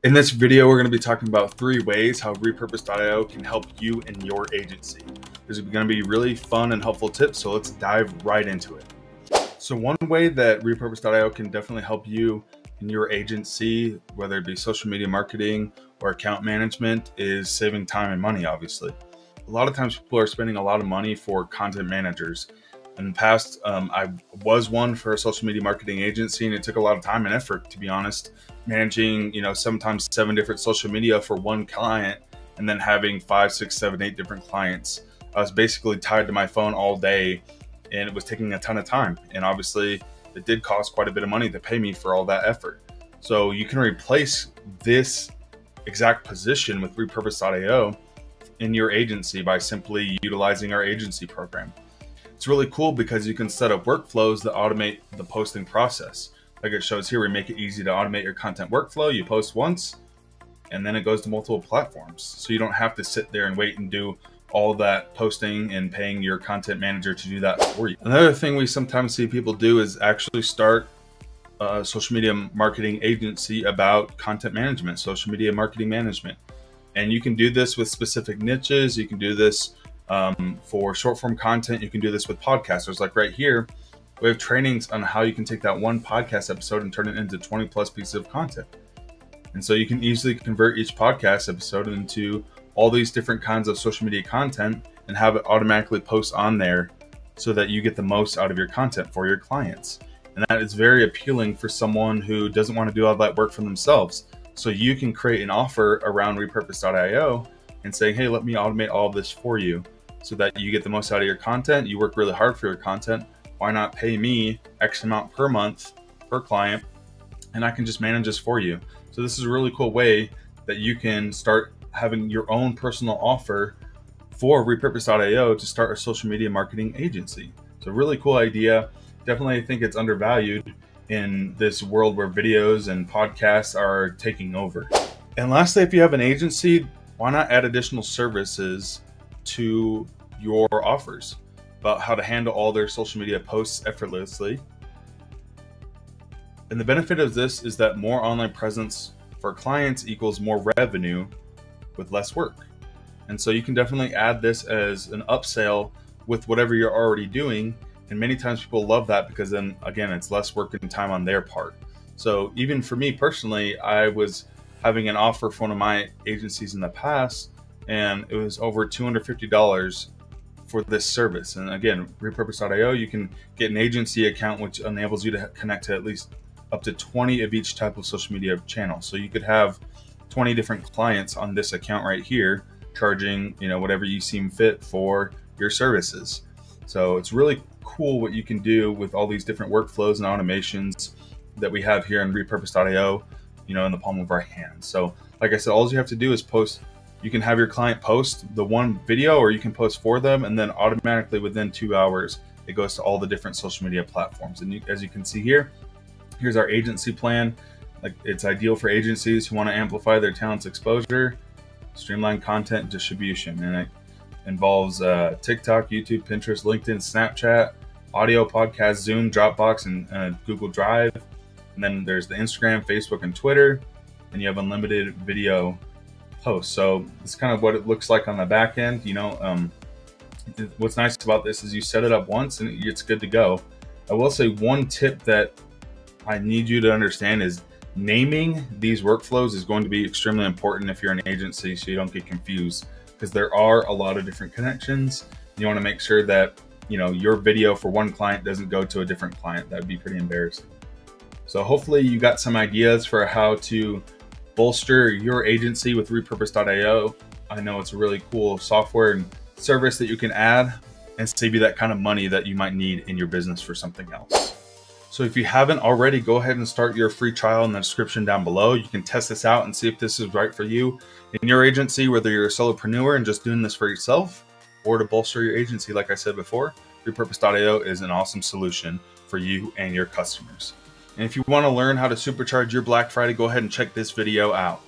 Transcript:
In this video, we're going to be talking about 3 ways how Repurpose.io can help you and your agency. These are going to be really fun and helpful tips, so let's dive right into it. So one way that Repurpose.io can definitely help you and your agency, whether it be social media marketing or account management, is saving time and money, obviously. A lot of times people are spending a lot of money for content managers. In the past, I was one for a social media marketing agency, and it took a lot of time and effort, to be honest, managing, sometimes 7 different social media for one client, and then having 5, 6, 7, 8 different clients. I was basically tied to my phone all day, and it was taking a ton of time. And obviously, it did cost quite a bit of money to pay me for all that effort. So you can replace this exact position with Repurpose.io in your agency by simply utilizing our agency program. It's really cool because you can set up workflows that automate the posting process. Like it shows here, we make it easy to automate your content workflow. You post once, and then it goes to multiple platforms. So you don't have to sit there and wait and do all that posting and paying your content manager to do that for you. Another thing we sometimes see people do is actually start a social media marketing agency about content management, social media marketing management. And you can do this with specific niches. You can do this for short form content. You can do this with podcasters. Like right here, we have trainings on how you can take that one podcast episode and turn it into 20 plus pieces of content. And so you can easily convert each podcast episode into all these different kinds of social media content and have it automatically post on there so that you get the most out of your content for your clients. And that is very appealing for someone who doesn't want to do all that work for themselves. So you can create an offer around Repurpose.io and say, hey, let me automate all of this for you so that you get the most out of your content. You work really hard for your content. Why not pay me X amount per month per client, and I can just manage this for you. So this is a really cool way that you can start having your own personal offer for Repurpose.io to start a social media marketing agency. It's a really cool idea. Definitely, I think it's undervalued in this world where videos and podcasts are taking over. And lastly, if you have an agency, why not add additional services to your offers about how to handle all their social media posts effortlessly. And the benefit of this is that more online presence for clients equals more revenue with less work. And so you can definitely add this as an upsell with whatever you're already doing. And many times people love that because then again, it's less work and time on their part. So even for me personally, I was having an offer for one of my agencies in the past, and it was over $250 for this service. And again, Repurpose.io, you can get an agency account, which enables you to connect to at least up to 20 of each type of social media channel. So you could have 20 different clients on this account right here, charging, whatever you seem fit for your services. So it's really cool what you can do with all these different workflows and automations that we have here in Repurpose.io, in the palm of our hands. So like I said, all you have to do is post. You can have your client post the one video, or you can post for them, and then automatically within 2 hours, it goes to all the different social media platforms. And as you can see here, here's our agency plan. Like it's ideal for agencies who want to amplify their talent's exposure, streamlined content distribution. And it involves TikTok, YouTube, Pinterest, LinkedIn, Snapchat, audio, podcast, Zoom, Dropbox, and Google Drive. And then there's the Instagram, Facebook, and Twitter. And you have unlimited video posts. So it's kind of what it looks like on the back end. What's nice about this is you set it up once and it's good to go. I will say one tip that I need you to understand is naming these workflows is going to be extremely important if you're an agency, so you don't get confused, because there are a lot of different connections. You want to make sure that your video for one client doesn't go to a different client. That'd be pretty embarrassing. So hopefully you got some ideas for how to bolster your agency with Repurpose.io. I know it's a really cool software and service that you can add and save you that kind of money that you might need in your business for something else. So if you haven't already, go ahead and start your free trial in the description down below. You can test this out and see if this is right for you in your agency, whether you're a solopreneur and just doing this for yourself, or to bolster your agency. Like I said before, Repurpose.io is an awesome solution for you and your customers. And if you want to learn how to supercharge your Black Friday, go ahead and check this video out.